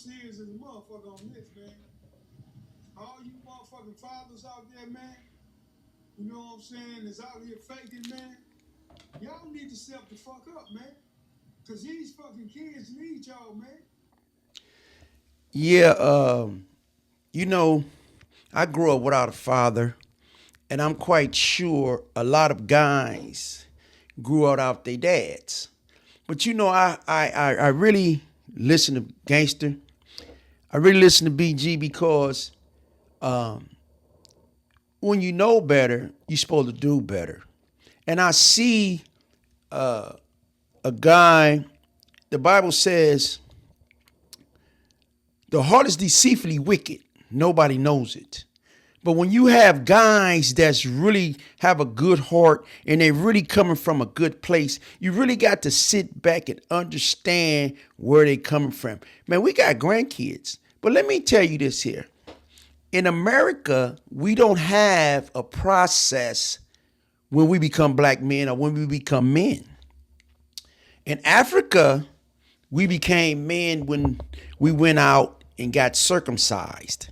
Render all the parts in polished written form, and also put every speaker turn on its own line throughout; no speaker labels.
serious as a motherfucker on this, man. All you motherfucking fathers out there, man, you know what I'm saying, is out here faking, man. Y'all need to step the fuck up, man. Cause these fucking kids need y'all, man.
Yeah, you know, I grew up without a father, and I'm quite sure a lot of guys grew up without their dads. But you know, I really listen to Gangster. I really listen to BG because um, when you know better, you're supposed to do better. And I see a guy, the Bible says, the heart is deceitfully wicked. Nobody knows it. But when you have guys that's really have a good heart and they really coming from a good place, you really got to sit back and understand where they coming from. Man, we got grandkids. But let me tell you this here. In America, we don't have a process when we become black men or when we become men. In Africa, we became men when we went out and got circumcised.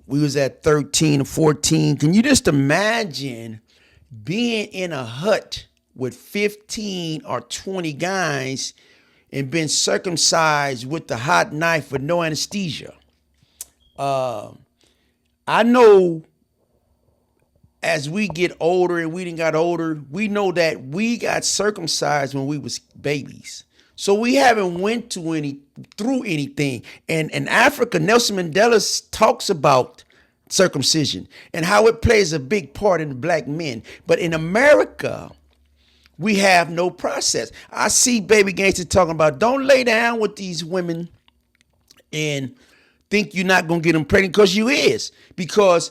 We was at 13 or 14. Can you just imagine being in a hut with 15 or 20 guys and being circumcised with the hot knife with no anesthesia? I know as we get older and we done got older, we know that we got circumcised when we was babies. So we haven't went through anything. And in Africa, Nelson Mandela talks about circumcision and how it plays a big part in black men. But in America, we have no process. I see Baby Gangsta talking about don't lay down with these women and think you're not gonna get them pregnant, because you is. Because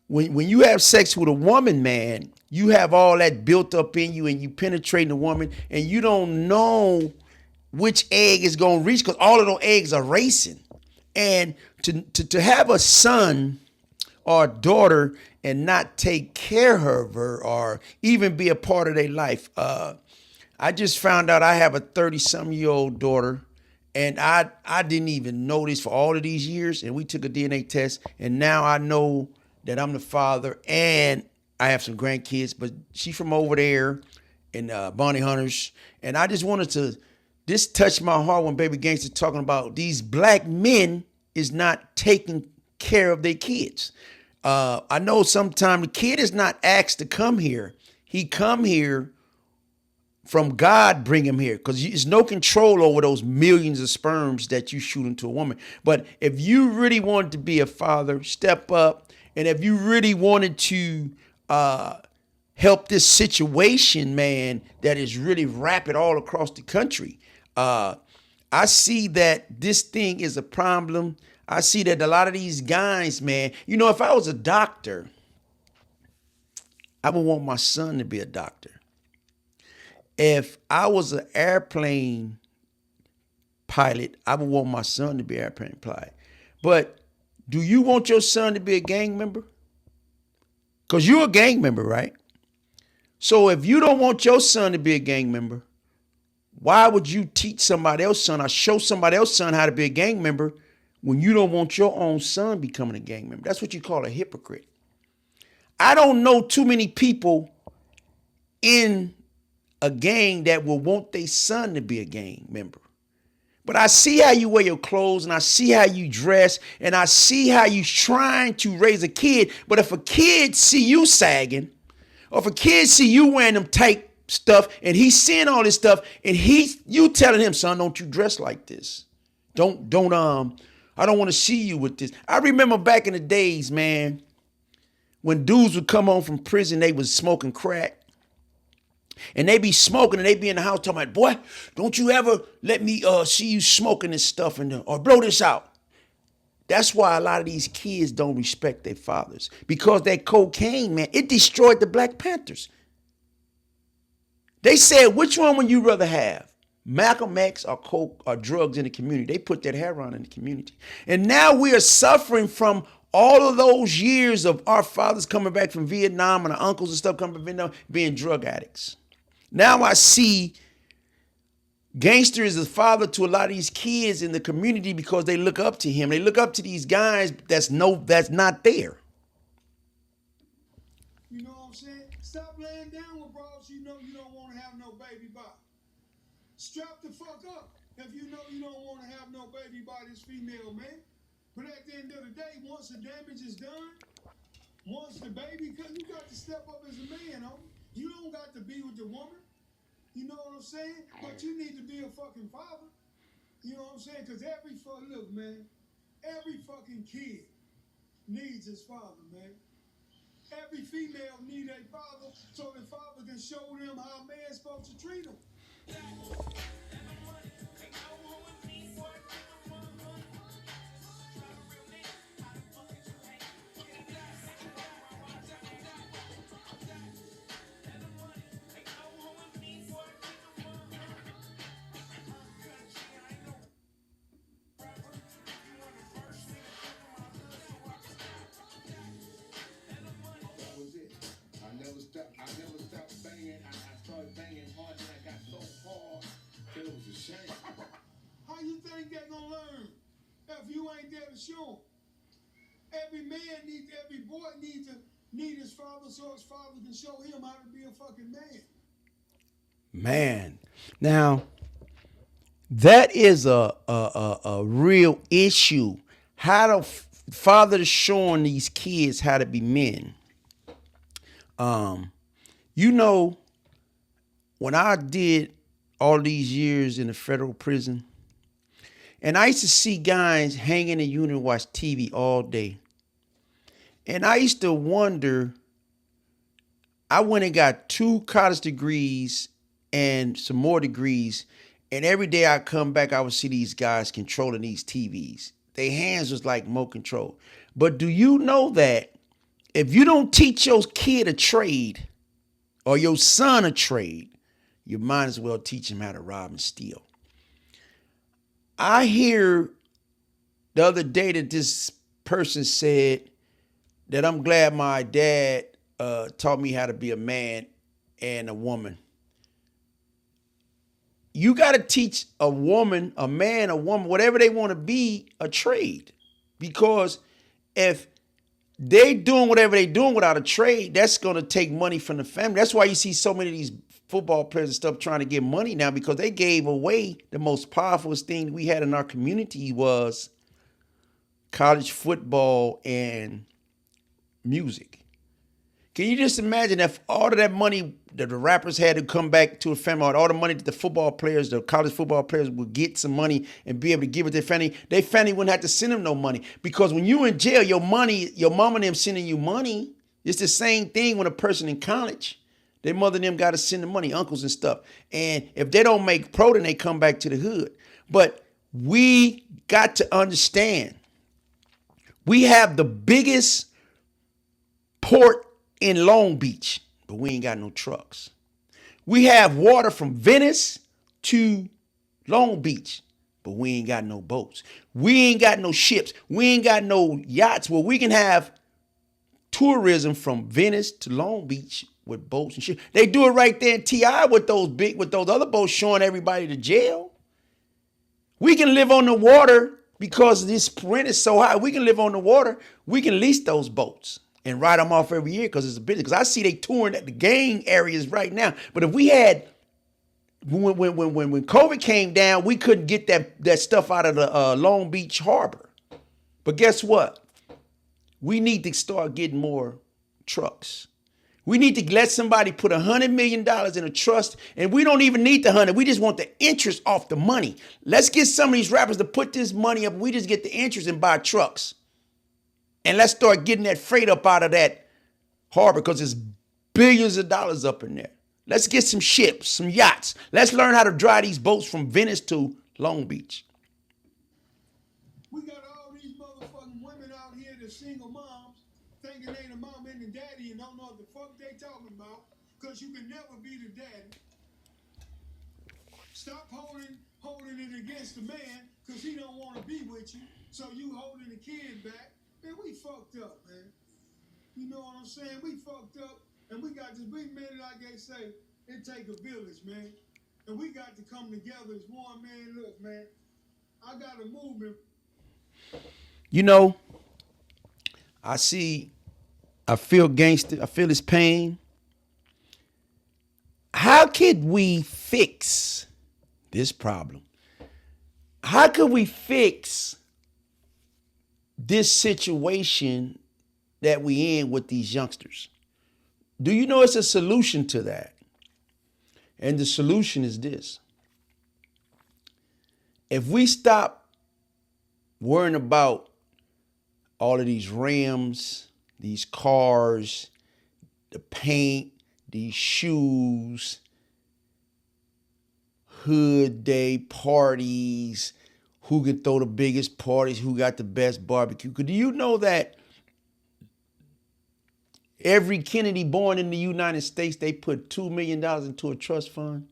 when you have sex with a woman, man, you have all that built up in you and you penetrating a woman and you don't know which egg is going to reach because all of those eggs are racing. And to have a son or a daughter and not take care of her or even be a part of their life. I just found out I have a 30-some-year-old daughter, and I didn't even know this for all of these years, and we took a DNA test, and now I know that I'm the father, and I have some grandkids, but she's from over there in Bonnie Hunters. And I just wanted to, this touched my heart when Baby Gangsta talking about these black men is not taking care of their kids. I know sometimes the kid is not asked to come here. He come here from God bring him here, because there's no control over those millions of sperms that you shoot into a woman. But if you really wanted to be a father, step up. And if you really wanted to help this situation, man, that is really rapid all across the country, I see that this thing is a problem. I see that a lot of these guys, man, you know, if I was a doctor, I would want my son to be a doctor. If I was an airplane pilot, I would want my son to be an airplane pilot. But do you want your son to be a gang member? Because you're a gang member, right? So if you don't want your son to be a gang member, why would you teach somebody else's son or show somebody else's son how to be a gang member when you don't want your own son becoming a gang member? That's what you call a hypocrite. I don't know too many people in a gang that will want their son to be a gang member. But I see how you wear your clothes, and I see how you dress, and I see how you trying to raise a kid. But if a kid see you sagging, or if a kid see you wearing them tight stuff, and he's seeing all this stuff, and you telling him, son, don't you dress like this. I don't want to see you with this. I remember back in the days, man, when dudes would come home from prison, they was smoking crack. And they be smoking and they be in the house talking about, boy, don't you ever let me see you smoking this stuff or blow this out. That's why a lot of these kids don't respect their fathers. Because that cocaine, man, it destroyed the Black Panthers. They said, which one would you rather have? Malcolm X or coke or drugs in the community? They put that heroin in the community. And now we are suffering from all of those years of our fathers coming back from Vietnam and our uncles and stuff coming from Vietnam being drug addicts. Now I see Gangster is the father to a lot of these kids in the community because they look up to him. They look up to these guys that's not there.
You know what I'm saying? Stop laying down with bros you know you don't want to have no baby by. Strap the fuck up if you know you don't want to have no baby by this female, man. But at the end of the day, once the damage is done, once the baby comes, you got to step up as a man, homie. You don't got to be with the woman. You know what I'm saying? But you need to be a fucking father. You know what I'm saying? Because look, man, every fucking kid needs his father, man. Every female needs a father so the father can show them how a man's supposed to treat them.
I never stopped banging. I started banging hard and I got so hard that it was a shame.
How you think they're gonna learn if you ain't there to show them? Every boy need his father so his father can show him how to be a fucking man.
Man, now that is a real issue. How the father is showing these kids how to be men. You know, when I did all these years in the federal prison, and I used to see guys hanging in unit and watch TV all day. And I used to wonder, I went and got 2 college degrees and some more degrees. And every day I come back, I would see these guys controlling these TVs. Their hands was like remote control. But do you know that if you don't teach your kid a trade or your son a trade, you might as well teach him how to rob and steal. I hear the other day that this person said that I'm glad my dad taught me how to be a man and a woman. You got to teach a woman, a man, a woman, whatever they want to be, a trade. Because if they doing whatever they doing without a trade, that's going to take money from the family. That's why you see so many of these football players and stuff trying to get money now, because they gave away the most powerful thing we had in our community was college football and music. Can you just imagine if all of that money that the rappers had to come back to a family, all the money that the football players, the college football players would get some money and be able to give it to their family wouldn't have to send them no money. Because when you in jail, your money, your mama and them sending you money, it's the same thing when a person in college. Their mother and them got to send the money, uncles and stuff. And if they don't make pro, then they come back to the hood. But we got to understand, we have the biggest port in Long Beach, but we ain't got no trucks. We have water from Venice to Long Beach, but we ain't got no boats. We ain't got no ships. We ain't got no yachts where we can have tourism from Venice to Long Beach with boats and shit. They do it right there in TI with those other boats showing everybody to jail. We can live on the water because this rent is so high. We can live on the water. We can lease those boats and ride them off every year because it's a business. Because I see they touring at the gang areas right now. But if we had, when COVID came down, we couldn't get that stuff out of the Long Beach harbor. But guess what? We need to start getting more trucks. We need to let somebody put $100 million in a trust, and we don't even need the 100. We just want the interest off the money. Let's get some of these rappers to put this money up. We just get the interest and buy trucks. And let's start getting that freight up out of that harbor because there's billions of dollars up in there. Let's get some ships, some yachts. Let's learn how to drive these boats from Venice to Long Beach.
We got all these motherfucking women out here that's single moms thinking they the mom and the daddy and don't know what the fuck they talking about because you can never be the daddy. Stop holding it against the man because he don't want to be with you. So you holding the kid back. Man, we fucked up, man. You know what I'm saying? We fucked up and we got this big man, like they say, it take a village, man. And we got to come together as one, man. Look, man, I got a movement.
You know, I feel Gangsta, I feel his pain. How could we fix this problem? How could we fix this situation that we in with these youngsters? Do you know it's a solution to that? And the solution is this. If we stop worrying about all of these rims, these cars, the paint, these shoes, hood day parties, who can throw the biggest parties, who got the best barbecue. Do you know that every Kennedy born in the United States, they put $2 million into a trust fund?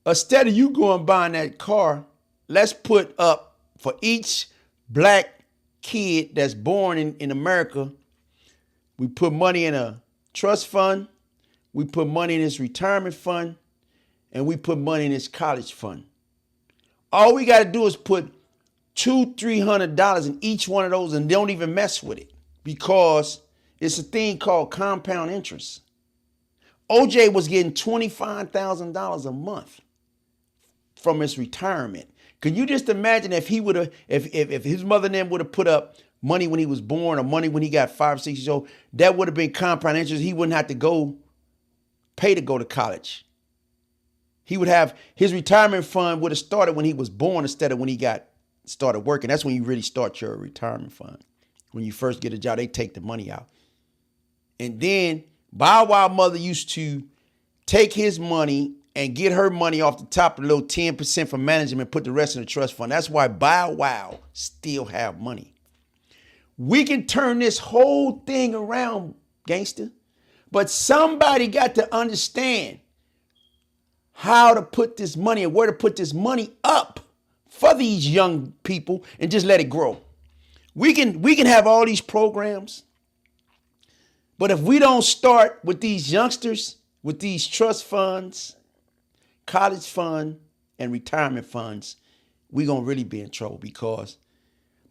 Instead of you going buying that car, let's put up for each black kid that's born in America, we put money in a trust fund, we put money in his retirement fund, and we put money in his college fund. All we got to do is put $200-$300 in each one of those and don't even mess with it, because it's a thing called compound interest. OJ was getting $25,000 a month from his retirement. Can you just imagine if he would have, if his mother and them would have put up money when he was born or money when he got 5 or 6 years old, that would have been compound interest. He wouldn't have to pay to go to college. He would have, his retirement fund would have started when he was born instead of when he started working. That's when you really start your retirement fund. When you first get a job, they take the money out. And then Bow Wow mother used to take his money and get her money off the top of the little 10% for management, put the rest in the trust fund. That's why Bow Wow still have money. We can turn this whole thing around, gangster. But somebody got to understand how to put this money and where to put this money up for these young people and just let it grow. We can have all these programs, but if we don't start with these youngsters, with these trust funds, college fund, and retirement funds, we're going to really be in trouble, because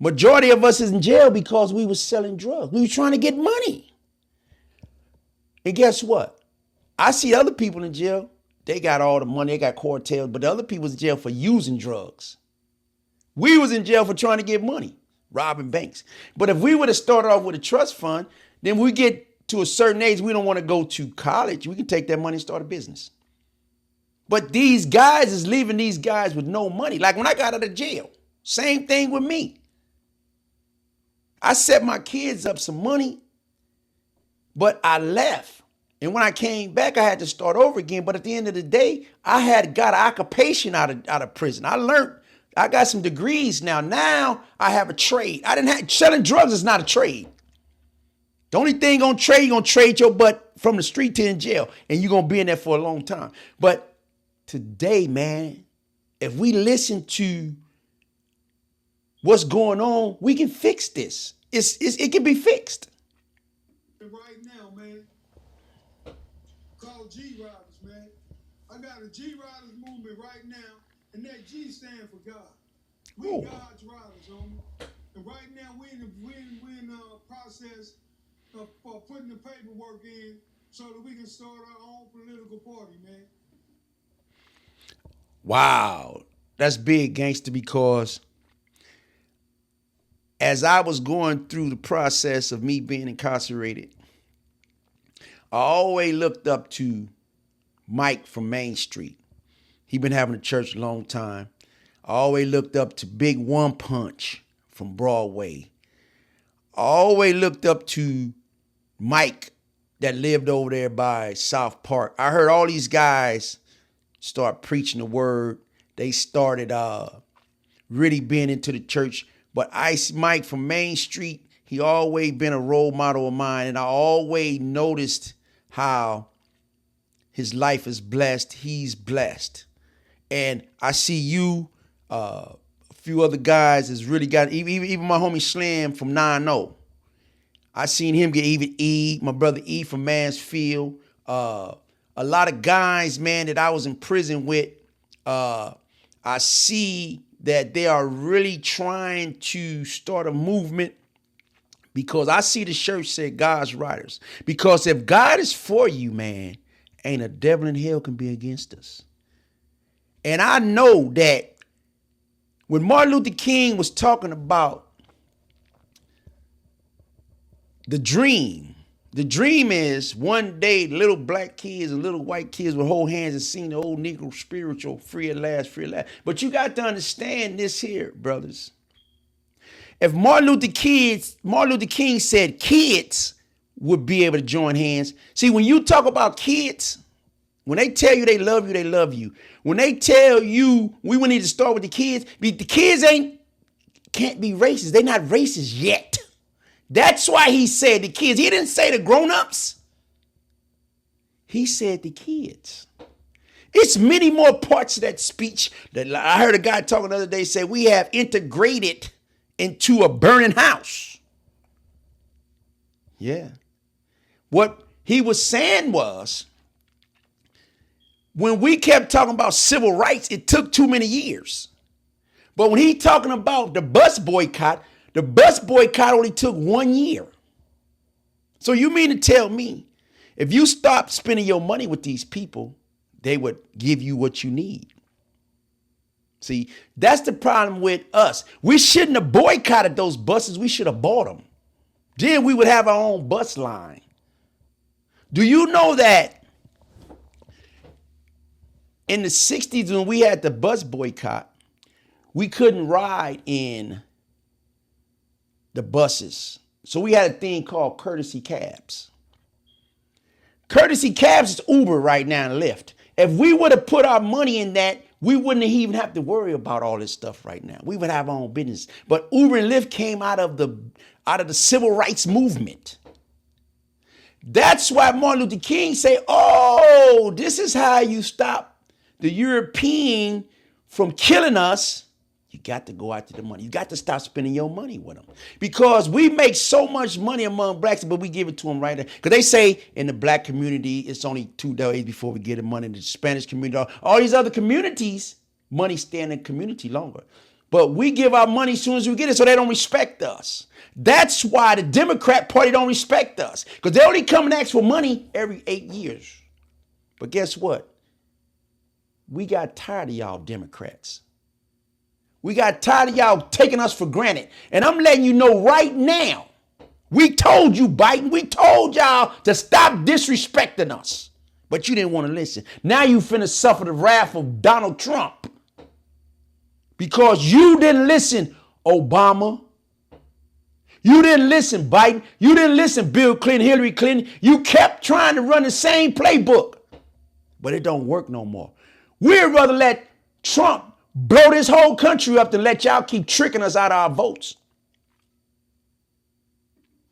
majority of us is in jail because we was selling drugs. We were trying to get money. And guess what? I see other people in jail. They got all the money. They got cartels, but the other people was in jail for using drugs. We was in jail for trying to get money, robbing banks. But if we would have started off with a trust fund, then we get to a certain age, we don't want to go to college. We can take that money and start a business. But these guys is leaving these guys with no money. Like when I got out of jail, same thing with me. I set my kids up some money, but I left. And when I came back, I had to start over again. But at the end of the day, I had got an occupation out of prison. I learned, I got some degrees now. Now I have a trade. Selling drugs is not a trade. The only thing you're going to trade your butt from the street to in jail. And you're going to be in there for a long time. But today, man, if we listen to what's going on, we can fix this. It can be fixed.
Right now, man, called G Riders, man. I got a G Riders movement right now, and that G stand for God. We God's riders, homie. And right now, we in the process of putting the paperwork in so that we can start our own political party, man.
Wow, that's big, gangster, because as I was going through the process of me being incarcerated, I always looked up to Mike from Main Street. He been having a church a long time. I always looked up to Big One Punch from Broadway. I always looked up to Mike that lived over there by South Park. I heard all these guys start preaching the word. They started really being into the church. But Mike from Main Street, he always been a role model of mine. And I always noticed how his life is blessed. He's blessed. And I see you, a few other guys has really got, even my homie Slim from 9-0. I seen him get even E, my brother E from Mansfield, a lot of guys, man, that I was in prison with, I see that they are really trying to start a movement, because I see the shirt said God's Riders. Because if God is for you, man, ain't a devil in hell can be against us. And I know that when Martin Luther King was talking about the dream is one day little black kids and little white kids would hold hands and sing the old Negro spiritual, free at last, free at last. But you got to understand this here, brothers. If Martin Luther King said kids would be able to join hands. See, when you talk about kids, when they tell you they love you, they love you. When they tell you we need to start with the kids can't be racist. They're not racist yet. That's why he said the kids. He didn't say the grown-ups. He said the kids. It's many more parts of that speech that I heard a guy talking the other day say we have integrated into a burning house. Yeah. What he was saying was, when we kept talking about civil rights, it took too many years. But when he talking about the bus boycott only took 1 year. So you mean to tell me, if you stop spending your money with these people, they would give you what you need? See, that's the problem with us. We shouldn't have boycotted those buses. We should have bought them. Then we would have our own bus line. Do you know that in the 60s, when we had the bus boycott, we couldn't ride in the buses. So we had a thing called courtesy cabs. Courtesy cabs is Uber right now and Lyft. If we would have put our money in that, we wouldn't even have to worry about all this stuff right now. We would have our own business. But Uber and Lyft came out of the civil rights movement. That's why Martin Luther King say, oh, this is how you stop the European from killing us. You got to go after the money. You got to stop spending your money with them. Because we make so much money among blacks, but we give it to them right there. Because they say in the black community, it's only 2 days before we get the money. The Spanish community, all these other communities, money stay in the community longer. But we give our money as soon as we get it, so they don't respect us. That's why the Democrat Party don't respect us. Because they only come and ask for money every 8 years. But guess what? We got tired of y'all Democrats. We got tired of y'all taking us for granted. And I'm letting you know right now, we told you, Biden, we told y'all to stop disrespecting us. But you didn't want to listen. Now you finna suffer the wrath of Donald Trump. Because you didn't listen, Obama. You didn't listen, Biden. You didn't listen, Bill Clinton, Hillary Clinton. You kept trying to run the same playbook. But it don't work no more. We'd rather let Trump blow this whole country up than let y'all keep tricking us out of our votes.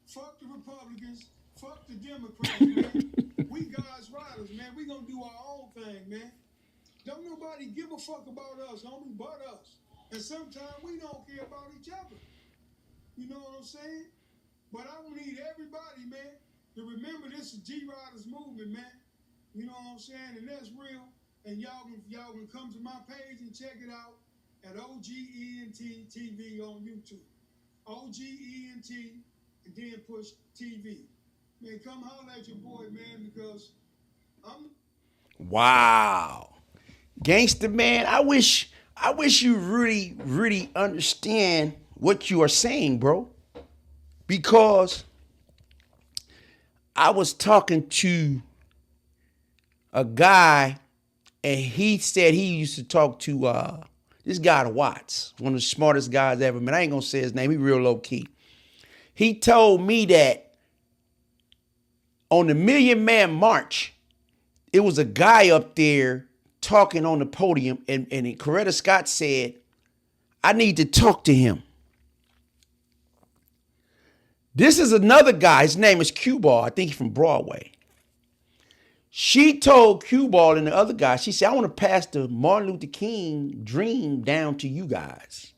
Fuck the Republicans. Fuck the Democrats, man. We God's riders, man. We gonna do our own thing, man. Don't nobody give a fuck about us, homie, but us. And sometimes we don't care about each other. You know what I'm saying? But I need everybody, man, to remember this is G-Riders movement, man. You know what I'm saying? And that's real. And y'all can come to my page and check it out at OGENT TV on YouTube. OGENT and then push TV. Man, come holler at your boy, man, because I'm...
Wow. Gangsta, man, I wish you really, really understand what you are saying, bro. Because I was talking to a guy, and he said he used to talk to this guy Watts, one of the smartest guys ever met. I ain't gonna say his name. He real low key. He told me that on the Million Man March, it was a guy up there talking on the podium, and Coretta Scott said, I need to talk to him. This is another guy. His name is Cue Ball. I think he's from Broadway. She told Cue Ball and the other guy, she said, I want to pass the Martin Luther King dream down to you guys.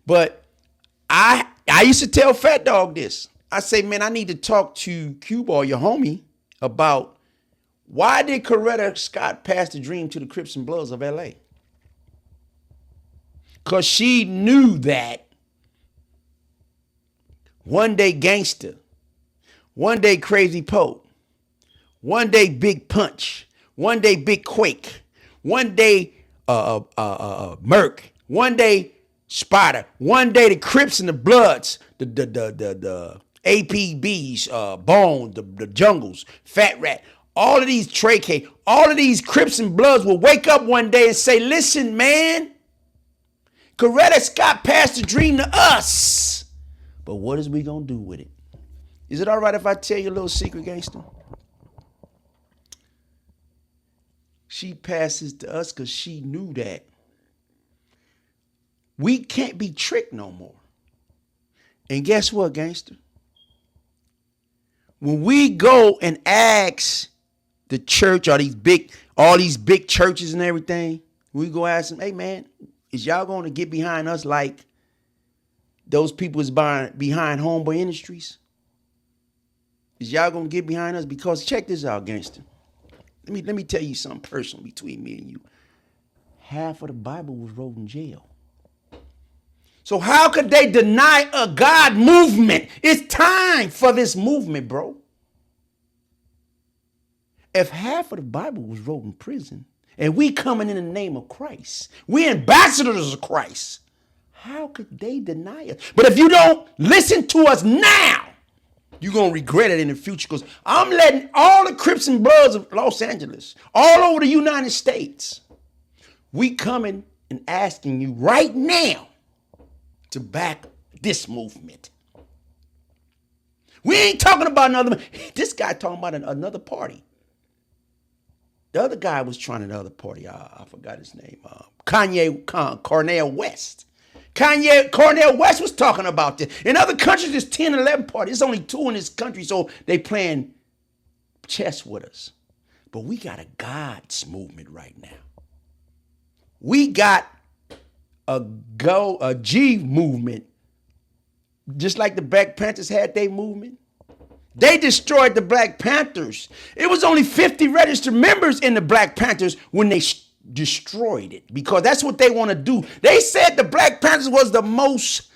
But I used to tell Fat Dog this. I say, man, I need to talk to Cuba or your homie about why did Coretta Scott pass the dream to the Crips and Bloods of LA? Because she knew that one day Gangsta, one day Crazy Poe, one day Big Punch, one day Big Quake, one day Merc, one day Spider, one day the Crips and the Bloods, the APBs, Bone, the Jungles, Fat Rat, all of these Trey K, all of these Crips and Bloods will wake up one day and say, listen, man, Coretta Scott passed the dream to us. But what is we gonna do with it? Is it all right if I tell you a little secret, gangster? She passes to us because she knew that we can't be tricked no more. And guess what, gangster? When we go and ask the church or all these big churches and everything, we go ask them, hey man, is y'all going to get behind us like those people is behind Homeboy Industries? Is y'all going to get behind us? Because check this out, gangster. Let me tell you something personal between me and you. Half of the Bible was wrote in jail. So how could they deny a God movement? It's time for this movement, bro. If half of the Bible was wrote in prison and we coming in the name of Christ, we ambassadors of Christ, how could they deny us? But if you don't listen to us now, you're going to regret it in the future, because I'm letting all the Crips and Bloods of Los Angeles, all over the United States, we coming and asking you right now to back this movement. We ain't talking about another. This guy talking about another party. The other guy was trying another party. I forgot his name. Cornel West. Cornel West was talking about this. In other countries, there's 10, 11 parties. There's only 2 in this country, so they playing chess with us. But we got a God's movement right now. We got a G movement, just like the Black Panthers had their movement. They destroyed the Black Panthers. It was only 50 registered members in the Black Panthers when they destroyed it, because that's what they want to do. They said the Black Panthers was the most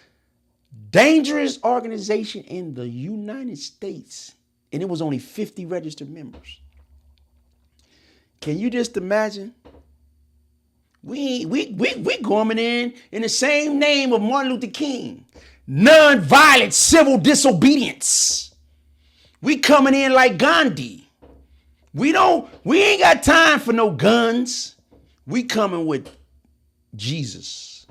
dangerous organization in the United States, and it was only 50 registered members. Can you just imagine? We going in the same name of Martin Luther King. Non-violent civil disobedience. We coming in like Gandhi. We ain't got time for no guns. We coming with Jesus.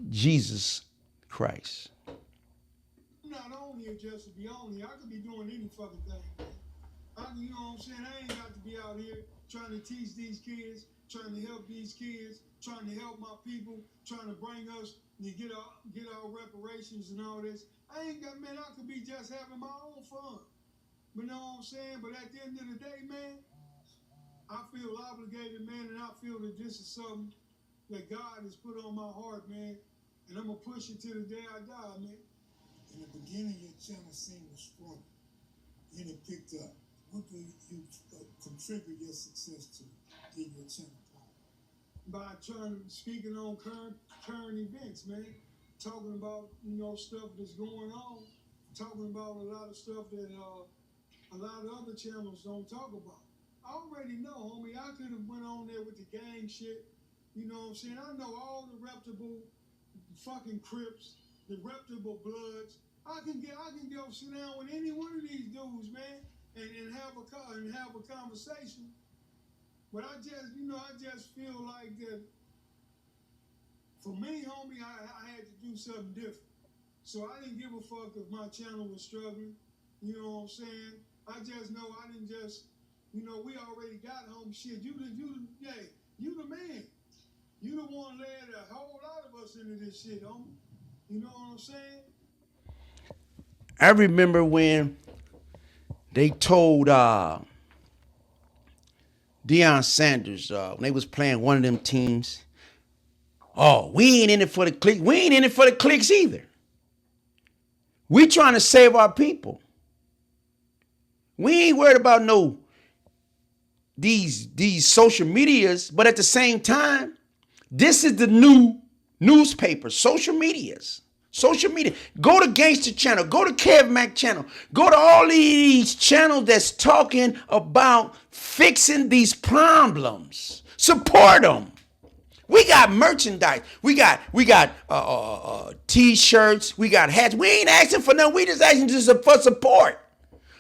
Jesus Christ.
I'm not on here just to be on here. I could be doing any fucking thing. You know what I'm saying? I ain't got to be out here trying to teach these kids, trying to help these kids, trying to help my people, trying to bring us to get our reparations and all this. I ain't got, man, I could be just having my own fun. But know what I'm saying? But at the end of the day, man, I feel obligated, man, and I feel that this is something that God has put on my heart, man. And I'm going to push it to the day I die, man.
In the beginning, your channel seemed to struggle. Then it picked up. What do you contribute your success to in your channel?
By speaking on current events, man. Talking about, stuff that's going on. Talking about a lot of stuff that a lot of other channels don't talk about. I already know, homie. I could have went on there with the gang shit. You know what I'm saying? I know all the reputable fucking Crips, the reputable Bloods. I can go sit down with any one of these dudes, man, and have a conversation. But I just feel like that. For me, homie, I had to do something different. So I didn't give a fuck if my channel was struggling. You know what I'm saying? I just know I didn't just, we already got home shit. You the man. You the one led a whole lot of us into this shit, homie. You know what I'm saying?
I remember when they told Deion Sanders, when they was playing one of them teams, oh, we ain't in it for the click. We ain't in it for the clicks either. We trying to save our people. We ain't worried about these social medias, but at the same time, this is the new newspaper, social medias. Social media. Go to Gangsta channel. Go to Kev Mac channel. Go to all these channels that's talking about fixing these problems. Support them. We got merchandise. We got t-shirts. We got hats. We ain't asking for nothing. We just asking for support.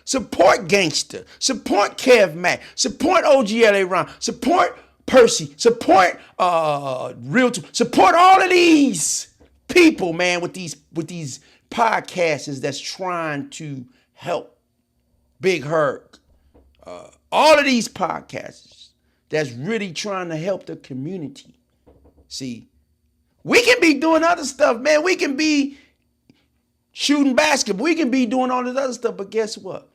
Support Gangsta. Support Kev Mac. Support OGLA Ron. Support Percy. Support Real. Support all of these people, man, with these podcasters that's trying to help. Big Herc. All of these podcasters that's really trying to help the community. See, we can be doing other stuff, man. We can be shooting basketball. We can be doing all this other stuff, but guess what?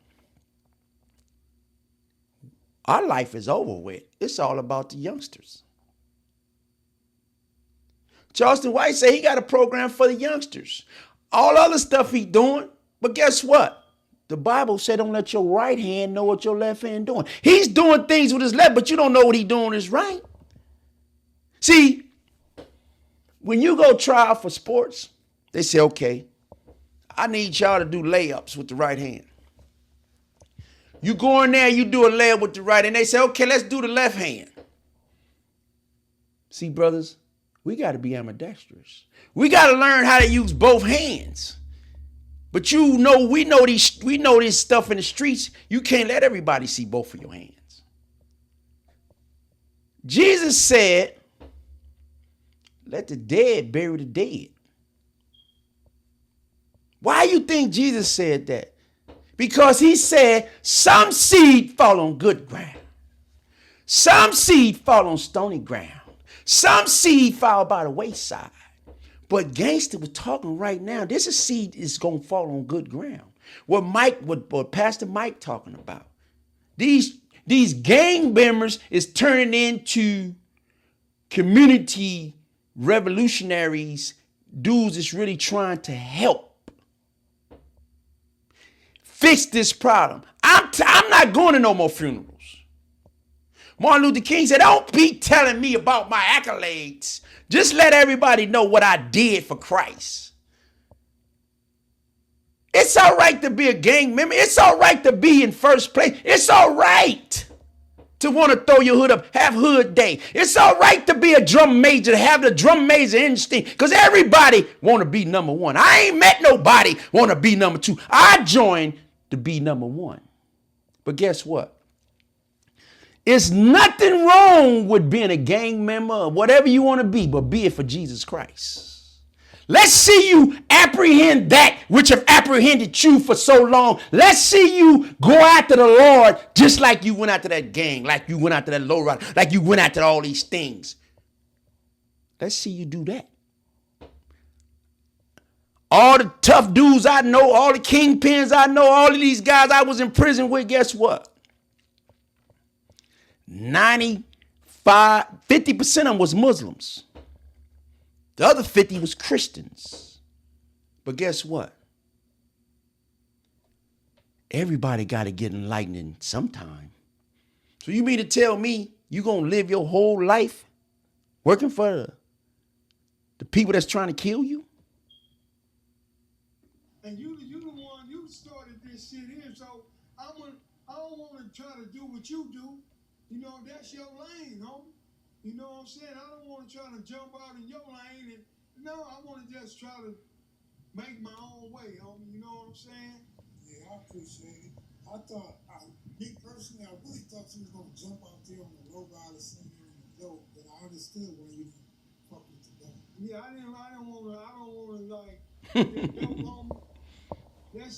Our life is over with. It's all about the youngsters. Charleston White said he got a program for the youngsters. All other stuff he doing, but guess what? The Bible said don't let your right hand know what your left hand doing. He's doing things with his left, but you don't know what he's doing with his right. See, when you go try out for sports, they say, okay, I need y'all to do layups with the right hand. You go in there, you do a layup with the right, and they say, okay, let's do the left hand. See, brothers, we got to be ambidextrous. We got to learn how to use both hands. But we know this stuff in the streets. You can't let everybody see both of your hands. Jesus said, let the dead bury the dead. Why you think Jesus said that? Because he said some seed fall on good ground. Some seed fall on stony ground. Some seed fall by the wayside. But Gangsta was talking right now. This is seed is going to fall on good ground. What Pastor Mike talking about. These gang members is turning into community revolutionaries, dudes that's really trying to help fix this problem. I'm not going to no more funerals. Martin Luther King said, don't be telling me about my accolades. Just let everybody know what I did for Christ. It's all right to be a gang member. It's all right to be in first place. It's all right to want to throw your hood up, have hood day. It's all right to be a drum major, to have the drum major instinct, because everybody want to be number one. I ain't met nobody want to be number two. I joined to be number one. But guess what? It's nothing wrong with being a gang member or whatever you want to be, but be it for Jesus Christ. Let's see you apprehend that which have apprehended you for so long. Let's see you go after the Lord just like you went after that gang, like you went after that Lowrider, like you went after all these things. Let's see you do that. All the tough dudes I know, all the kingpins I know, all of these guys I was in prison with, guess what? 50% of them was Muslims. The other 50 was Christians. But guess what? Everybody got to get enlightened sometime. So you mean to tell me you going to live your whole life working for the people that's trying to kill you?
And you the one, you started this shit here, so I don't want to try to do what you do. You know, that's your lane, homie. You know what I'm saying? I don't want to try to jump out in your lane. And no, I want to just try to make my own way, homie. You know what I'm saying?
Yeah, I appreciate it. Me personally, I really thought you was going to jump out there on the Lowrider singing in the dope, but I understood why you didn't fuck with the dope. Yeah, I don't want to like, dope, homie. That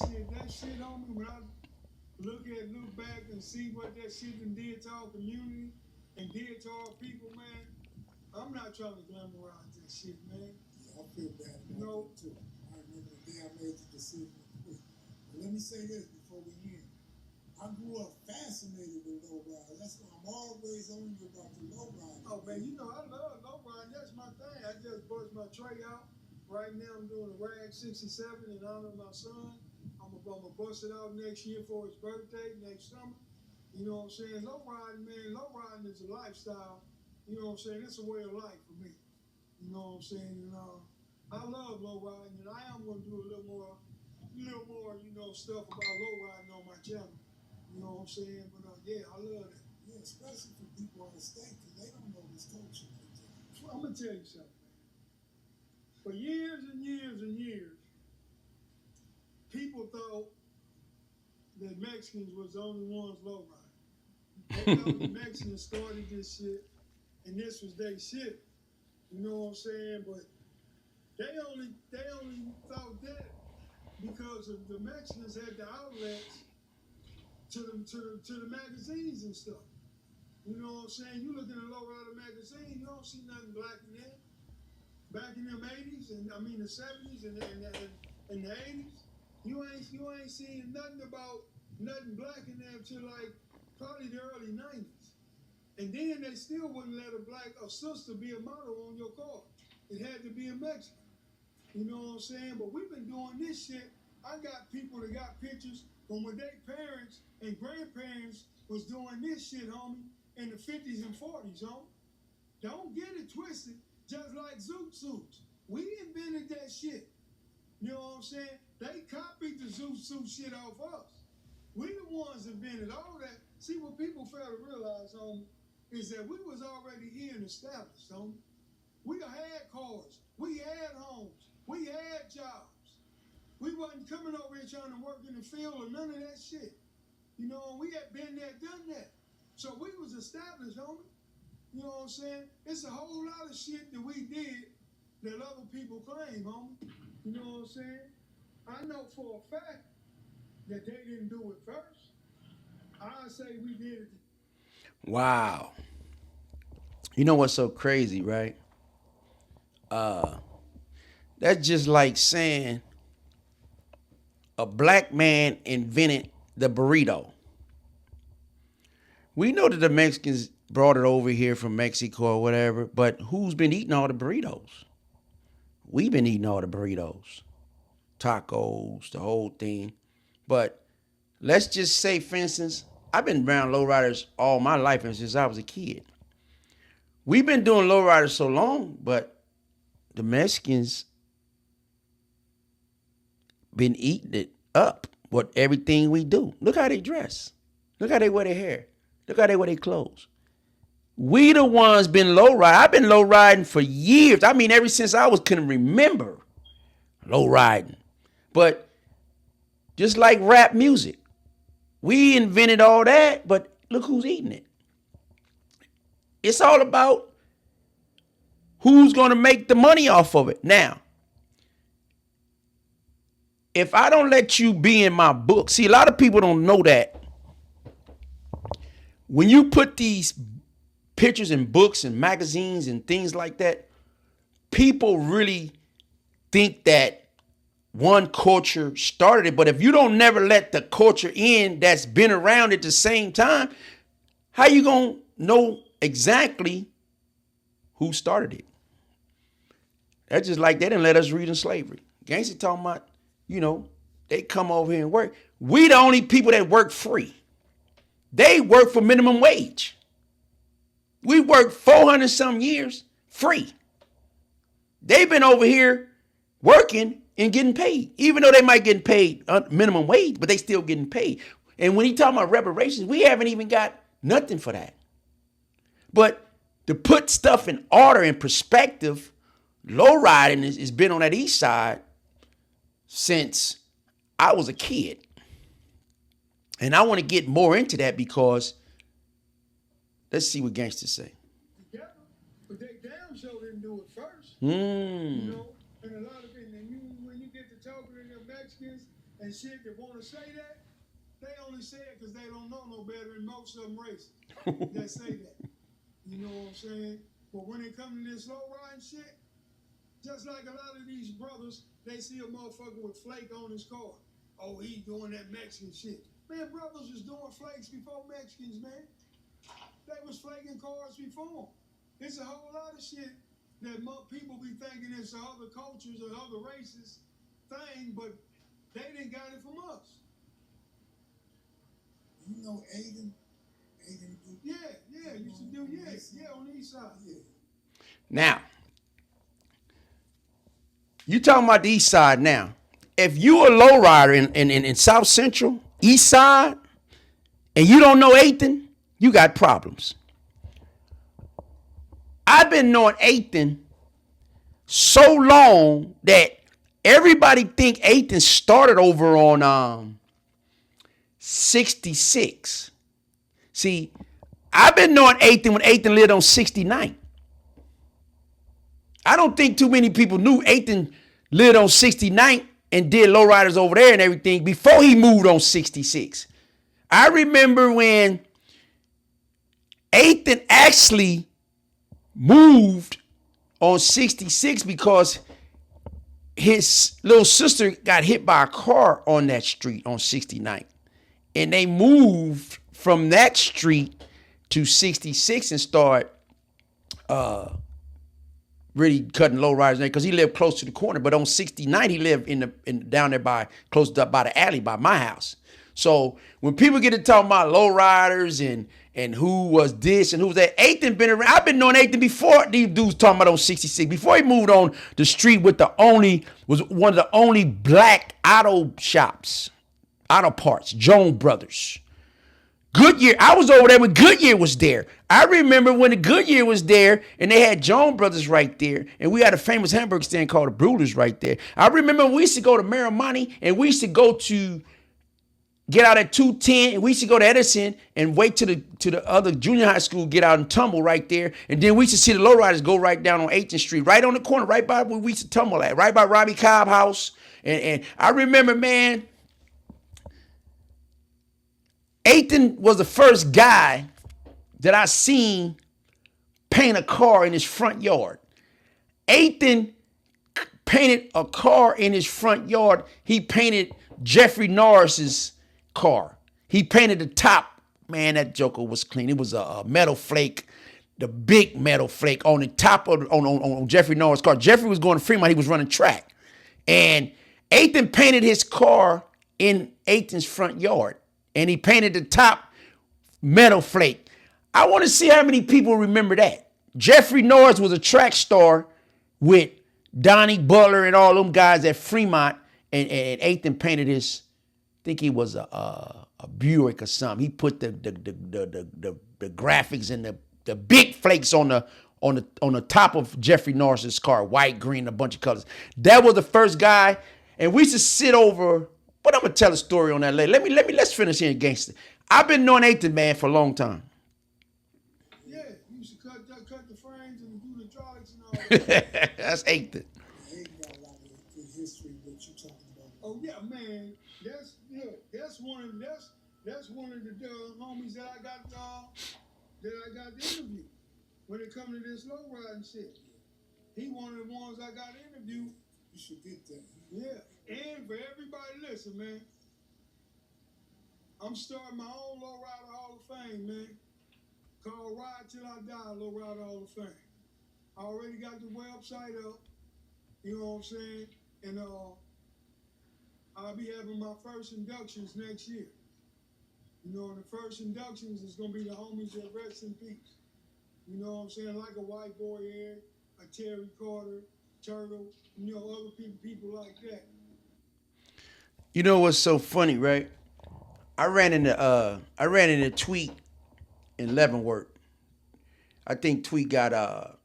shit, homie, when I look back and see what that shit did to our community and did to our people, man, I'm not trying to glamorize that shit, man. Yeah, I feel bad about it too. I remember the day I made the decision to quit. But let me say this before we end. I grew up fascinated with Lowrider. That's why I'm always on you about the Lowrider. Oh, man, you know I love Lowrider. That's my thing. I just bust my tray out
Right now I'm doing a rag 67 in honor of my son. I'm gonna bust it out next year for his birthday, next summer. You know what I'm saying? Low riding, man, low riding is a lifestyle. You know what I'm saying? It's a way of life for me. You know what I'm saying? And I love low riding, and I am gonna do a little more, you know, stuff about low riding on my channel. You know what I'm saying? But yeah, I love it.
Yeah, especially for people out of state, because they don't know this culture like that.
Well, I'm gonna tell you something. For years and years and years, people thought that Mexicans was the only ones low riding. They thought the Mexicans started this shit, and this was their shit. You know what I'm saying? But they only thought that because of the Mexicans had the outlets to the magazines and stuff. You know what I'm saying? You look in a Lowrider magazine, you don't see nothing black in there. Back in them 80s, and I mean the 70s and the 80s, you ain't seeing nothing black in there until like probably the early 90s. And then they still wouldn't let a sister be a model on your car. It had to be a Mexican. You know what I'm saying? But we've been doing this shit. I got people that got pictures from when their parents and grandparents was doing this shit, homie, in the 50s and 40s, homie. Don't get it twisted. Just like zoot suits. We invented that shit. You know what I'm saying? They copied the zoot suit shit off us. We the ones that invented all that. See, what people fail to realize, homie, is that we was already here and established, homie. We had cars. We had homes. We had jobs. We wasn't coming over here trying to work in the field or none of that shit. You know, we had been there, done that. So we was established, homie. You know what I'm saying? It's a whole lot of shit that we did that other people claim, homie. You know what I'm saying? I know for a fact that they didn't do it first. I say we did it.
Wow. You know what's so crazy, right? That's just like saying a black man invented the burrito. We know that the Mexicans brought it over here from Mexico or whatever, but who's been eating all the burritos? We've been eating all the burritos, tacos, the whole thing. But let's just say, for instance, I've been around lowriders all my life and since I was a kid. We've been doing lowriders so long, but the Mexicans been eating it up with everything we do. Look how they dress. Look how they wear their hair. Look how they wear their clothes. We the ones been low riding. I've been low riding for years. I mean, ever since I couldn't remember low riding. But just like rap music, we invented all that, but look who's eating it. It's all about who's going to make the money off of it. Now, if I don't let you be in my book, see, a lot of people don't know that. When you put these pictures in books and magazines and things like that, people really think that one culture started it. But if you don't never let the culture in that's been around at the same time, how you gonna know exactly who started it? That's just like they didn't let us read in slavery. Gangsta talking about, you know, they come over here and work. We the only people that work free. They work for minimum wage. We worked 400 some years free. They've been over here working and getting paid, even though they might get paid minimum wage, but they still getting paid. And when he talking about reparations, we haven't even got nothing for that. But to put stuff in order and perspective, low riding has been on that east side since I was a kid. And I want to get more into that because let's see what gangsters say.
Together, but they damn sure didn't do it first.
You
know, and a lot of people, when you get to talking to them Mexicans and shit that want to say that, they only say it because they don't know no better, and most of them racist that say that. You know what I'm saying? But when it comes to this low riding shit, just like a lot of these brothers, they see a motherfucker with flake on his car. Oh, he doing that Mexican shit. Man, brothers was doing flakes before Mexicans, man. They was flaking cars before. It's a whole lot of shit that people be thinking it's other cultures or other races thing, but they didn't got it from us.
You know Aiden? Aiden Duke?
Yeah, used to do, on the east side.
Yeah.
Now, you talking about the east side now. If you a lowrider in South Central, east side, and you don't know Ethan, you got problems. I've been knowing Ethan so long that everybody think Ethan started over on 66. See, I've been knowing Ethan when Ethan lived on 69. I don't think too many people knew Ethan lived on 69 and did lowriders over there and everything before he moved on 66. I remember when Ethan actually moved on 66 because his little sister got hit by a car on that street on 69. And they moved from that street to 66 and start really cutting low riders there because he lived close to the corner. But on 69, he lived down there by close up by the alley by my house. So when people get to talking about low riders and who was this and who was that, Ethan been around. I've been knowing Ethan before these dudes talking about on 66. Before he moved on the street with was one of the only black auto shops, auto parts, Jones Brothers. Goodyear, I was over there when Goodyear was there. I remember when the Goodyear was there and they had Jones Brothers right there. And we had a famous hamburger stand called the Brewers right there. I remember we used to go to Marimonte and we used to go to get out at 210 and we used to go to Edison and wait to the other junior high school, get out and tumble right there. And then we used to see the lowriders go right down on 8th Street, right on the corner, right by where we used to tumble at, right by Robbie Cobb house. And I remember, man, Ethan was the first guy that I seen paint a car in his front yard. Ethan painted a car in his front yard. He painted Jeffrey Norris's car. He painted the top. Man, that joker was clean. It was a metal flake, the big metal flake on the top of on Jeffrey Norris' car. Jeffrey was going to Fremont. He was running track. And Ethan painted his car in Ethan's front yard. And he painted the top metal flake. I want to see how many people remember that. Jeffrey Norris was a track star with Donnie Butler and all them guys at Fremont. And Ethan painted his, I think he was a Buick or something. He put the graphics and the big flakes on the top of Jeffrey Norris's car, white, green, a bunch of colors. That was the first guy. And we used to sit over. But I'm gonna tell a story on that later. Let's finish here in Gangsta. I've been knowing Ethan, man, for a long time.
Yeah, you used to cut the frames and do the hydraulics and all that.
That's Ethan.
Aiden got a lot of good history that you talking about.
Oh yeah, man. That's one of the homies that I got to interview when it comes to this low riding shit. He one of the ones I got to interview.
You should get that.
Yeah. And for everybody, listen, man. I'm starting my own Lowrider Hall of Fame, man. Called Ride Till I Die, Lowrider Hall of Fame. I already got the website up. You know what I'm saying? And I'll be having my first inductions next year. You know, and the first inductions is gonna be the homies that rest in peace. You know what I'm saying? Like a White Boy here, a Terry Carter, Turtle, you know, other people like that.
You know what's so funny, right? I ran into Tweet in Leavenworth. I think Tweet got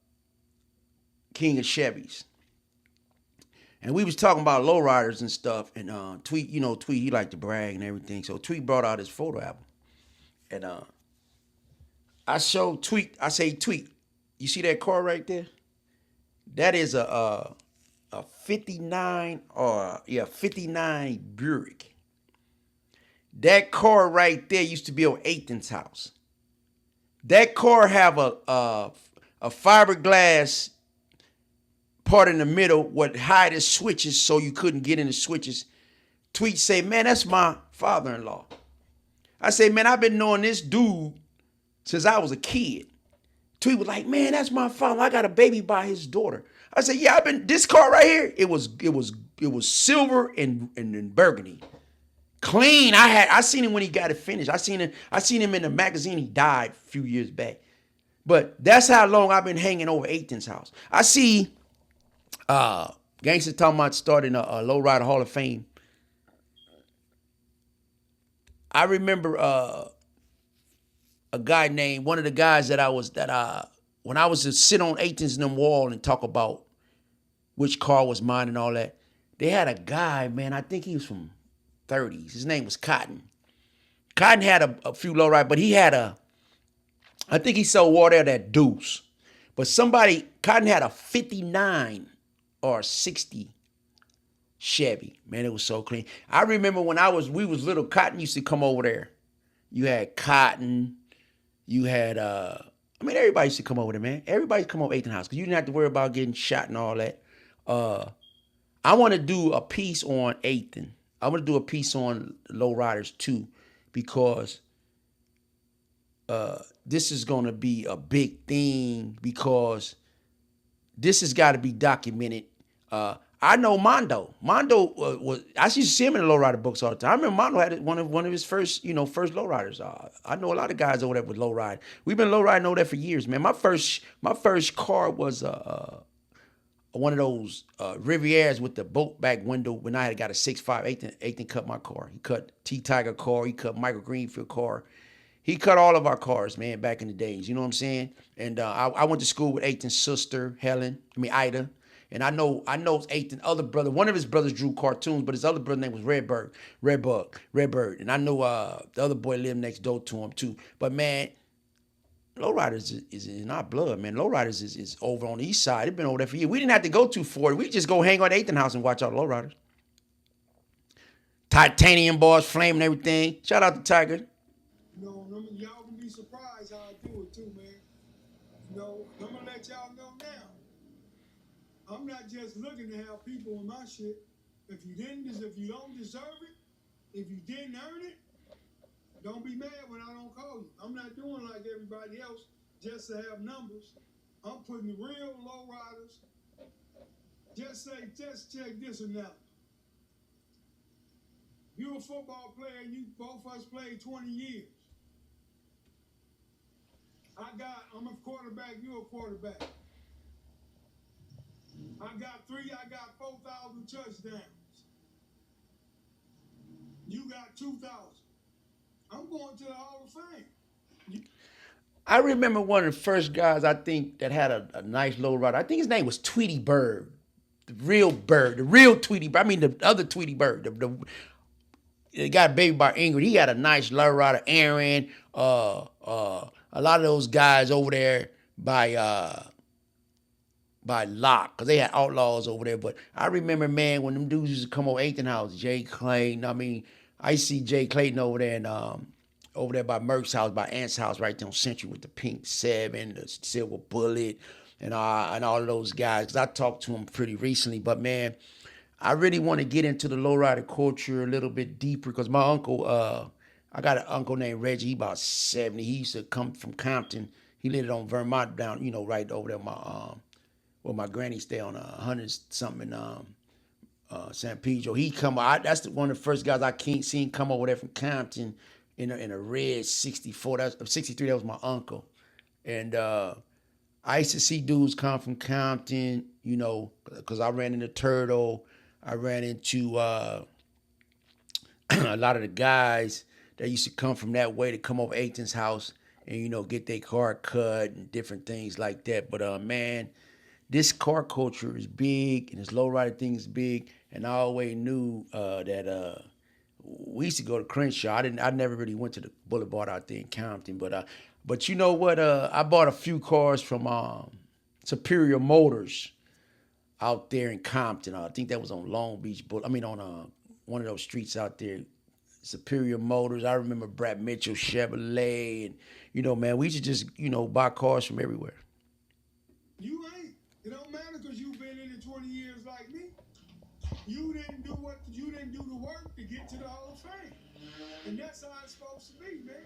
King of Chevys. And we was talking about lowriders and stuff. And Tweet, he liked to brag and everything. So Tweet brought out his photo album. And I showed Tweet, I say, Tweet, you see that car right there? That is a 59 Buick. That car right there used to be on Ethan's house. That car have a fiberglass part in the middle what hide the switches so you couldn't get in the switches. Tweet say, man, that's my father-in-law. I say, man, I've been knowing this dude since I was a kid. Tweet was like, man, that's my father. I got a baby by his daughter. I said, yeah, this car right here. It was silver and burgundy. Clean. I seen him when he got it finished. I seen him in the magazine. He died a few years back. But that's how long I've been hanging over Ethan's house. I see Gangsta talking about starting a Lowrider Hall of Fame. I remember a guy named, one of the guys when I was to sit on Ethan's in them wall and talk about which car was mine and all that, they had a guy, man, I think he was from 30s. His name was Cotton. Cotton had a few lowrider, but he had I think he sold water at that Deuce. But Cotton had a 59 or 60 Chevy. Man, it was so clean. I remember when we was little, Cotton used to come over there. You had Cotton. You had, everybody used to come over there, man. Everybody come over Ethan's house because you didn't have to worry about getting shot and all that. I want to do a piece on Ethan. I want to do a piece on Lowriders too, because this is going to be a big thing, because this has got to be documented. I know Mondo. Mondo I used to see him in the lowrider books all the time. I remember Mondo had one of his first lowriders. I know a lot of guys over there with lowride. We've been lowriding over there for years, man. My first car was one of those Rivieras with the boat back window. When I had got a 6.5, Ethan cut my car. He cut T Tiger car. He cut Michael Greenfield car. He cut all of our cars, man, back in the days. You know what I'm saying? And I went to school with Ethan's sister, Ida. And I know Ethan's other brother. One of his brothers drew cartoons, but his other brother name was Redbird. And I know the other boy lived next door to him too. But man, Lowriders is in our blood, man. Lowriders is over on the east side. It's been over there for years. We didn't have to go too far. We just go hang on Ethan's house and watch all the Lowriders. Titanium bars, flame and everything. Shout out to Tiger.
Y'all gonna be surprised how I do it too, man. I'm gonna let y'all know now. I'm not just looking to have people in my shit. If you don't deserve it, if you didn't earn it, don't be mad when I don't call you. I'm not doing like everybody else just to have numbers. I'm putting the real lowriders. Just check this analogy. You a football player, and both of us played 20 years. I'm a quarterback, you a quarterback. I got 4,000 touchdowns. You got 2,000. I'm going to the Hall of Fame.
I remember one of the first guys, I think, that had a nice low rider. I think his name was Tweety Bird. The real Tweety Bird. I mean, the other Tweety Bird. He got a baby by Ingrid. He had a nice low rider. Aaron, a lot of those guys over there by Locke, because they had outlaws over there. But I remember, man, when them dudes used to come over Ethan's house, Jay Clayton. I see Jay Clayton over there and over there by Merck's house, by Ant's house, right there on Century with the pink 7, the silver bullet, and all of those guys. Because I talked to them pretty recently. But man, I really want to get into the lowrider culture a little bit deeper, because my uncle, I got an uncle named Reggie. He about 70. He used to come from Compton. He lived on Vermont down, right over there. My granny stay on 100 something in San Pedro. He come. That's one of the first guys I seen come over there from Compton in a red 64. That's 63. That was my uncle, and I used to see dudes come from Compton. Because I ran into Turtle. I ran into a lot of the guys that used to come from that way to come over Ethan's house and get their car cut and different things like that. But man, this car culture is big, and this lowrider thing is big. And I always knew that we used to go to Crenshaw. I never really went to the Boulevard out there in Compton, but you know what? I bought a few cars from Superior Motors out there in Compton. I think that was on Long Beach on one of those streets out there. Superior Motors. I remember Brad Mitchell, Chevrolet, and man, we used to just buy cars from everywhere.
You ain't. It don't matter because you've been in it 20 years like me. You didn't do the work to get to the Hall of Fame. And that's how it's supposed to be, man.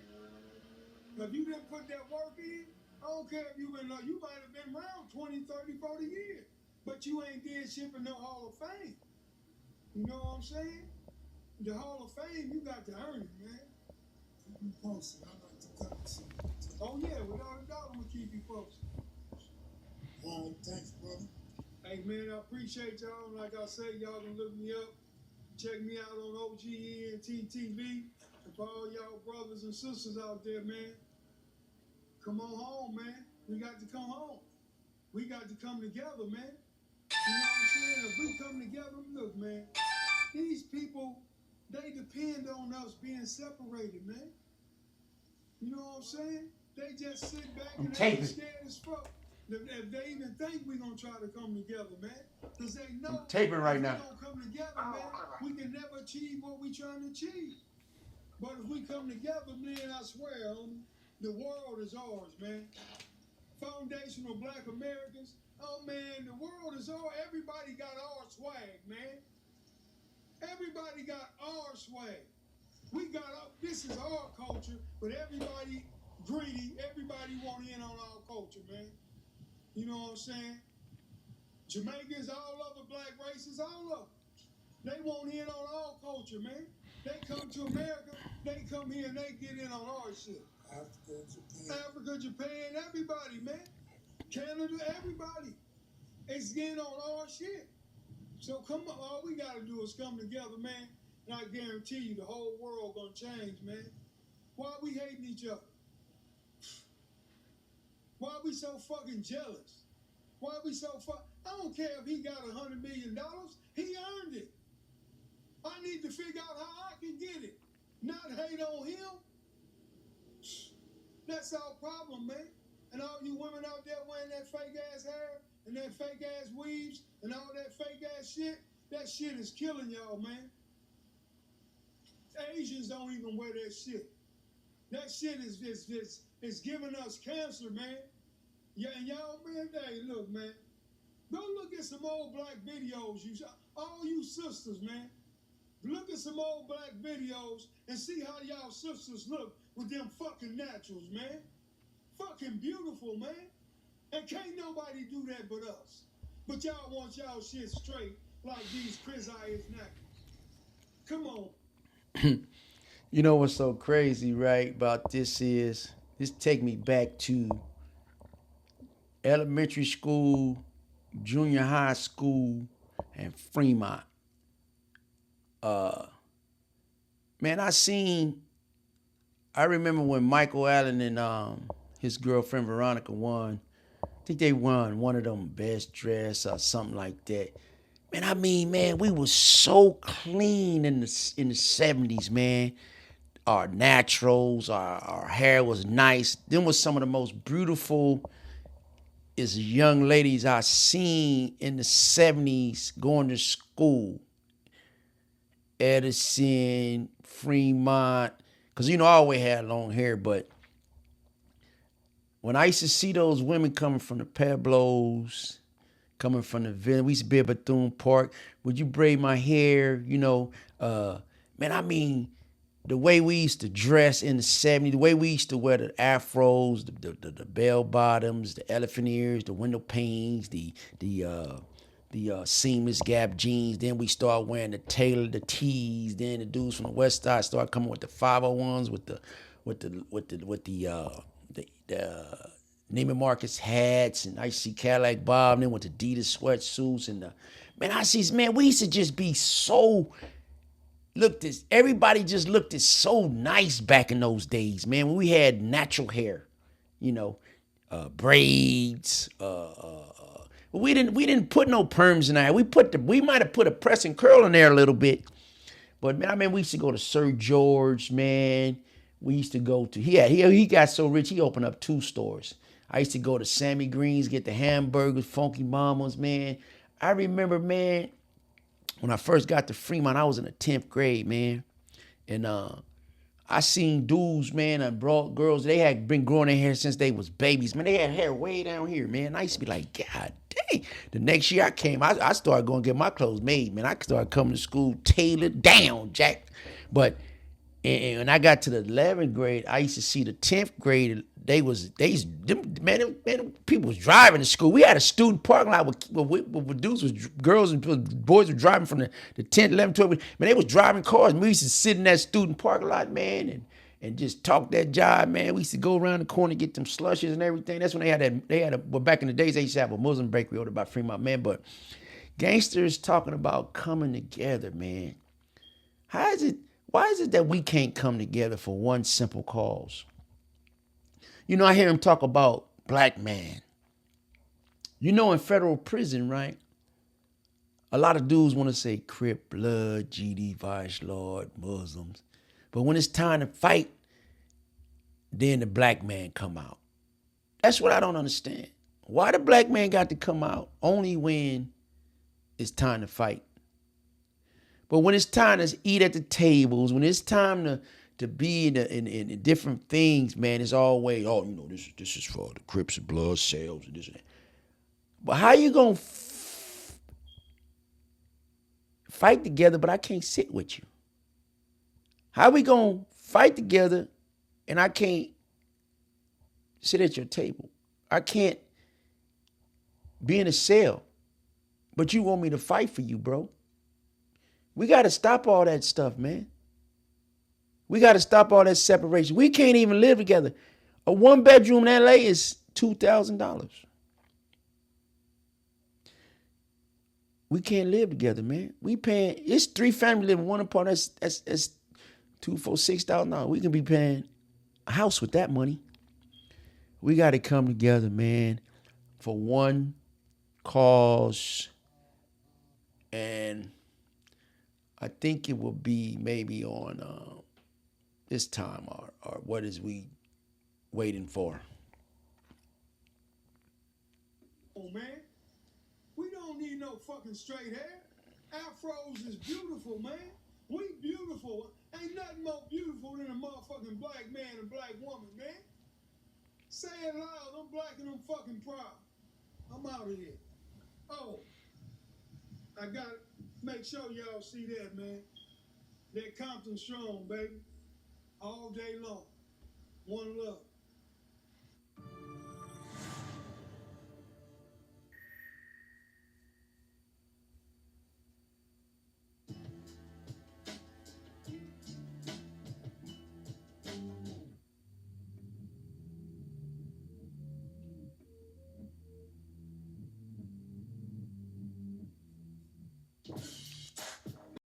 If you didn't put that work in, I don't care if you been, you might have been around 20, 30, 40 years, but you ain't did shit for no Hall of Fame. You know what I'm saying? The Hall of Fame, you got to earn it, man.
Keep me posted. I like to cut some.
Oh yeah, without a doubt, I'm gonna keep you posted.
All right, thanks, brother.
Hey man, I appreciate y'all. Like I said, y'all can look me up. Check me out on OGENT TV. And for all y'all brothers and sisters out there, man, come on home, man. We got to come home. We got to come together, man. You know what I'm saying? If we come together, look, man, these people, they depend on us being separated, man. You know what I'm saying? They just sit back and they be scared as fuck. If they even think we're going to try to come together, man. Because they know
taping right now.
If we don't come together, man, we can never achieve what we're trying to achieve. But if we come together, man, I swear, the world is ours, man. Foundational Black Americans, oh, man, the world is ours. Everybody got our swag, man. Everybody got our swag. We got this is our culture, but everybody greedy. Everybody want in on our culture, man. You know what I'm saying? Jamaicans, all other black races, all of them. They want in on our culture, man. They come to America, they come here and they get in on our shit. Africa, Japan, everybody, man. Canada, everybody. It's getting on our shit. So come on, all we gotta do is come together, man. And I guarantee you the whole world gonna change, man. Why we hating each other? Why we so fucking jealous? Why we so I don't care if he got $100 million. He earned it. I need to figure out how I can get it. Not hate on him. That's our problem, man. And all you women out there wearing that fake ass hair and that fake ass weaves and all that fake ass shit, that shit is killing y'all, man. Asians don't even wear that shit. That shit is giving us cancer, man. Yeah, and y'all, man, hey, look, man. Go look at some old black videos. All you sisters, man. Look at some old black videos and see how y'all sisters look with them fucking naturals, man. Fucking beautiful, man. And can't nobody do that but us. But y'all want y'all shit straight like these Chris Ayers knackers. Come on.
You know what's so crazy, right, about this is, this take me back to elementary school, junior high school, and Fremont. Man, I remember when Michael Allen and his girlfriend Veronica won. I think they won one of them best dress or something like that. Man, I mean, man, we was so clean in the 70s, man. Our naturals, our hair was nice. Them was some of the most beautiful young ladies I seen in the 70s going to school. Edison, Fremont, because, I always had long hair, but when I used to see those women coming from the Pueblos, coming from the village, we used to be at Bethune Park, would you braid my hair, man, I mean, the way we used to dress in the 70s, the way we used to wear the afros, the bell bottoms, the elephant ears, the window panes, the seamless Gap jeans. Then we start wearing the tees. Then the dudes from the West Side start coming with the 501s, with the Neiman Marcus hats, and I see Cadillac Bob, and then with the Adidas sweatsuits, and we used to just be so. Everybody just looked so nice back in those days, man. When we had natural hair, braids. We didn't put no perms in there. We might have put a press and curl in there a little bit, but man, we used to go to Sir George, man. We used to go to he got so rich he opened up 2 stores. I used to go to Sammy Green's, get the hamburgers, Funky Mamas, man. I remember, man, when I first got to Fremont, I was in the 10th grade, man. And I seen dudes, man, and brought girls, they had been growing their hair since they was babies. Man, they had hair way down here, man. I used to be like, God dang. The next year I came, I started going to get my clothes made, man. I started coming to school tailored down, Jack. But and when I got to the 11th grade, I used to see the 10th grade them people was driving to school. We had a student parking lot with dudes was girls and boys were driving from the 10th, 11th, 12th. Man, they was driving cars. We used to sit in that student parking lot, man, and just talk that jive, man. We used to go around the corner, get them slushes and everything. That's when well, back in the days, they used to have a Muslim bakery over by Fremont, man. But gangsters talking about coming together, man. Why is it that we can't come together for one simple cause? You know, I hear him talk about black man. You know, in federal prison, right? A lot of dudes want to say Crip, Blood, GD, Vice Lord, Muslims. But when it's time to fight, then the black man come out. That's what I don't understand. Why the black man got to come out only when it's time to fight? But when it's time to eat at the tables, when it's time to be in different things, man, it's always, oh, you know, this is for the Crips and Blood sales and this and that. But how you gonna fight together, but I can't sit with you? How we gonna fight together and I can't sit at your table? I can't be in a cell, but you want me to fight for you, bro? We got to stop all that stuff, man. We got to stop all that separation. We can't even live together. A 1-bedroom in LA is $2,000. We can't live together, man. We paying, it's 3 families living one apart. That's $2,000, $4,000, $6,000. We can be paying a house with that money. We got to come together, man, for one cause. And I think it will be maybe on this time or what is we waiting for?
Oh, man. We don't need no fucking straight hair. Afros is beautiful, man. We beautiful. Ain't nothing more beautiful than a motherfucking black man and black woman, man. Say it loud. I'm black and I'm fucking proud. I'm out of here. Oh, I gotta make sure y'all see that, man. That Compton strong, baby. All day long. One love.